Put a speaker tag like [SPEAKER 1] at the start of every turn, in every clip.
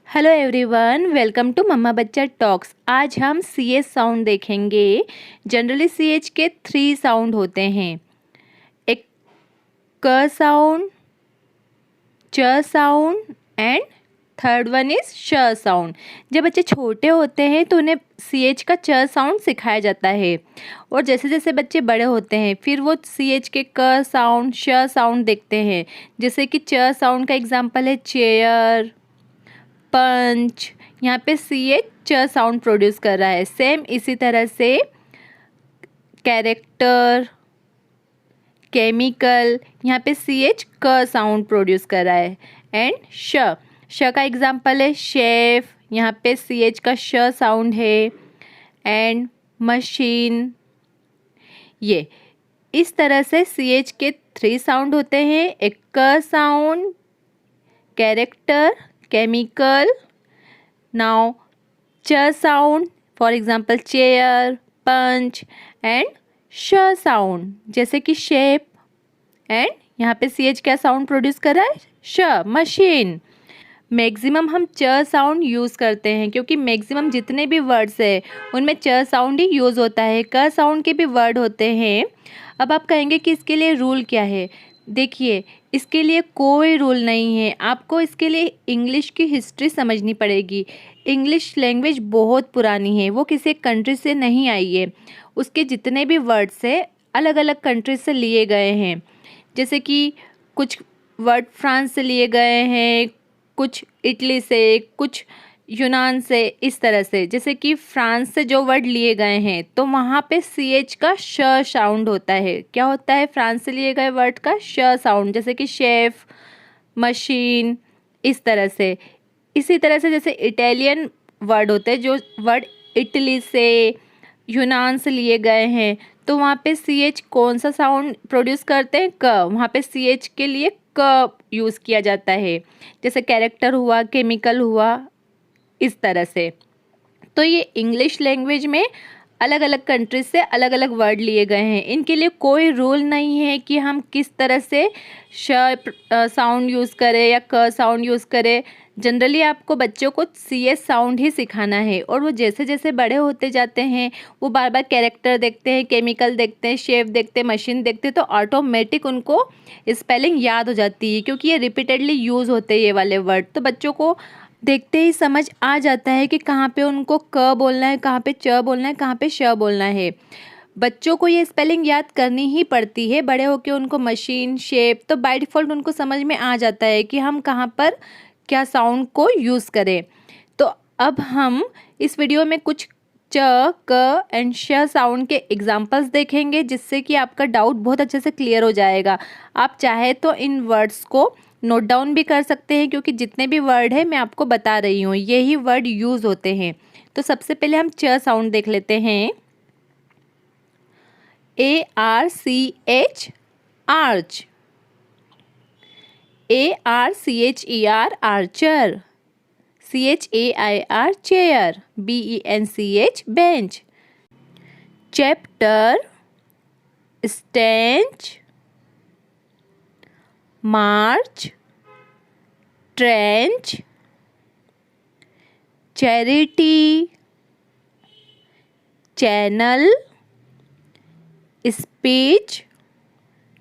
[SPEAKER 1] Hello everyone, welcome to मम्मा बच्चा talks. आज हम सी एच साउंड देखेंगे। जनरली सी एच के 3 साउंड होते हैं, एक क साउंड, च sound and third one is श साउंड। जब बच्चे छोटे होते हैं तो उन्हें सी एच का च साउंड सिखाया जाता है, और जैसे जैसे बच्चे बड़े होते हैं फिर वो सी एच के क साउंड, श साउंड देखते हैं। जैसे कि च साउंड का एग्जाम्पल है चेयर, पंच। यहाँ पे सी एच च साउंड प्रोड्यूस कर रहा है। सेम इसी तरह से कैरेक्टर, केमिकल, यहाँ पे सी एच क साउंड प्रोड्यूस कर रहा है। एंड श का एग्जाम्पल है शेफ, यहाँ पे सी एच का श साउंड है। And machine. ये इस तरह से सी एच के 3 साउंड होते हैं, एक क sound, character, chemical. Now, ch sound, for example, chair, punch and sh sound, जैसे कि shape। एंड यहाँ पे सी एच क्या साउंड प्रोड्यूस कर रहा है? श, मशीन। मैक्सिमम हम च साउंड यूज़ करते हैं क्योंकि मैक्सिमम जितने भी वर्ड्स है उनमें च साउंड ही यूज़ होता है। क साउंड के भी वर्ड होते हैं। अब आप कहेंगे कि इसके लिए रूल क्या है? देखिए, इसके लिए कोई रूल नहीं है। आपको इसके लिए इंग्लिश की हिस्ट्री समझनी पड़ेगी। इंग्लिश लैंग्वेज बहुत पुरानी है, वो किसी कंट्री से नहीं आई है। उसके जितने भी वर्ड्स है अलग अलग कंट्री से लिए गए हैं। जैसे कि कुछ वर्ड फ्रांस से लिए गए हैं, कुछ इटली से, कुछ यूनान से, इस तरह से। जैसे कि फ्रांस से जो वर्ड लिए गए हैं तो वहाँ पे सी एच का श साउंड होता है। क्या होता है फ्रांस से लिए गए वर्ड का? श साउंड। जैसे कि शेफ, मशीन, इस तरह से। इसी तरह से जैसे इटालियन वर्ड होते हैं, जो वर्ड इटली से, यूनान से लिए गए हैं, तो वहाँ पे सी एच कौन सा साउंड प्रोड्यूस करते हैं? क। वहाँ पे सी एच के लिए क यूज़ किया जाता है। जैसे कैरेक्टर हुआ, केमिकल हुआ, इस तरह से। तो ये इंग्लिश लैंग्वेज में अलग अलग कंट्रीज से अलग अलग वर्ड लिए गए हैं। इनके लिए कोई रूल नहीं है कि हम किस तरह से श साउंड यूज़ करें या क साउंड यूज़ करें। जनरली आपको बच्चों को सी एच साउंड ही सिखाना है, और वो जैसे जैसे बड़े होते जाते हैं वो बार बार कैरेक्टर देखते हैं, केमिकल देखते हैं, शेफ देखते हैं, मशीन देखते हैं, तो ऑटोमेटिक उनको स्पेलिंग याद हो जाती है क्योंकि ये रिपीटेडली यूज़ होते हैं ये वाले वर्ड। तो बच्चों को देखते ही समझ आ जाता है कि कहाँ पे उनको क बोलना है, कहाँ पे च बोलना है, कहाँ पे श बोलना है। बच्चों को ये स्पेलिंग याद करनी ही पड़ती है। बड़े होके उनको मशीन, शेप, तो बाय डिफ़ॉल्ट उनको समझ में आ जाता है कि हम कहाँ पर क्या साउंड को यूज़ करें। तो अब हम इस वीडियो में कुछ च, क एंड श साउंड के एग्जाम्पल्स देखेंगे, जिससे कि आपका डाउट बहुत अच्छे से क्लियर हो जाएगा। आप चाहे तो इन वर्ड्स को नोट डाउन भी कर सकते हैं क्योंकि जितने भी वर्ड है मैं आपको बता रही हूँ यही वर्ड यूज़ होते हैं। तो सबसे पहले हम च साउंड देख लेते हैं। ARCH, arch. ARCHER, Archer. CHAIR, chair. BENCH, bench. Chapter, stench, March, trench, charity, channel, speech,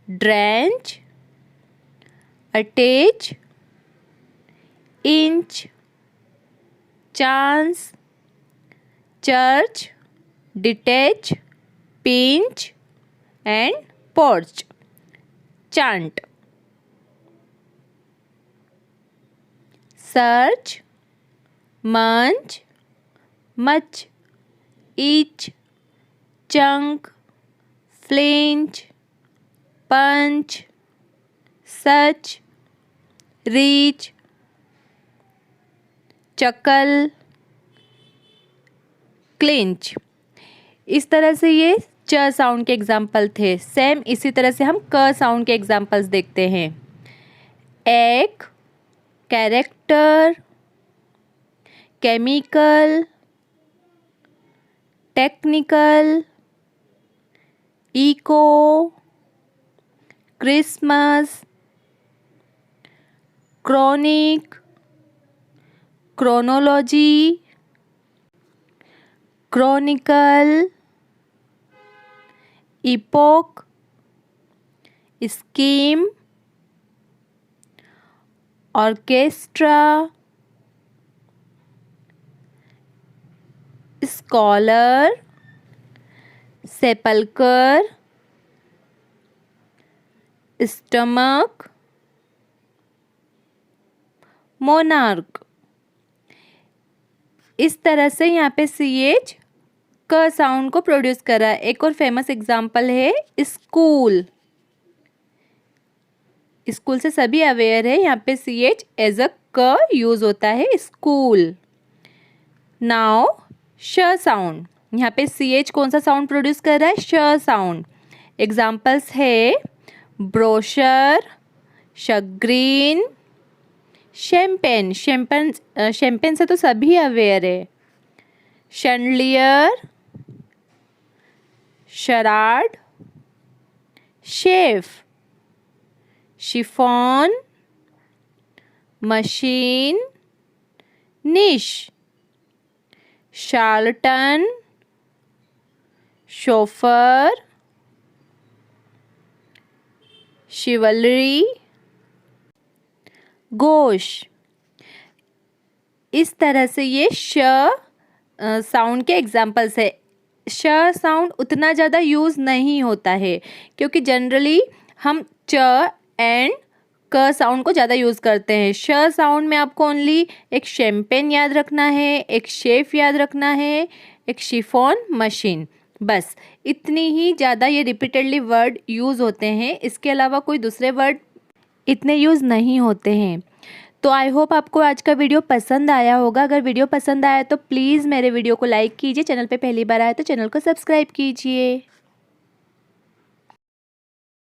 [SPEAKER 1] drench, attach, inch, chance, church, detach, pinch and porch, chant. Search, मंच, मच, ईच, चंक, फ्लिंच, पंच, सच, reach, चकल, clinch. इस तरह से ये च sound के example थे। Same इसी तरह से हम क साउंड के एग्जाम्पल्स देखते हैं। एक, character, chemical, technical, echo, Christmas, chronic, chronology, chronicle, epoch, scheme, orchestra, scholar, sepulchre, stomach, monarch. इस तरह से यहाँ पे CH क साउंड को प्रोड्यूस कर रहा है। एक और फेमस एग्जाम्पल है स्कूल। स्कूल से सभी अवेयर है, यहाँ पे CH एज अ क यूज होता है, स्कूल। नाउ श साउंड, यहाँ पे CH कौन सा साउंड प्रोड्यूस कर रहा है? श साउंड। एग्जाम्पल्स है ब्रोशर, शग्रीन, शैम्पेन। शैम्पेन से तो सभी अवेयर है। शैंडलियर, शराड, शेफ, शिफॉन, मशीन, निश, शार्लटन, शोफर, शिवलरी, गोश। इस तरह से ये श साउंड के एग्जाम्पल्स है। श साउंड उतना ज़्यादा यूज़ नहीं होता है क्योंकि जनरली हम च एंड क साउंड को ज़्यादा यूज़ करते हैं। श साउंड में आपको ओनली एक शैम्पेन याद रखना है, एक शेफ याद रखना है, एक शिफॉन, मशीन, बस इतनी ही ज़्यादा ये रिपीटेडली वर्ड यूज़ होते हैं। इसके अलावा कोई दूसरे वर्ड इतने यूज़ नहीं होते हैं। तो आई होप आपको आज का वीडियो पसंद आया होगा। अगर वीडियो पसंद आया तो प्लीज़ मेरे वीडियो को लाइक कीजिए। चैनल पे पहली बार आए तो चैनल को सब्सक्राइब कीजिए।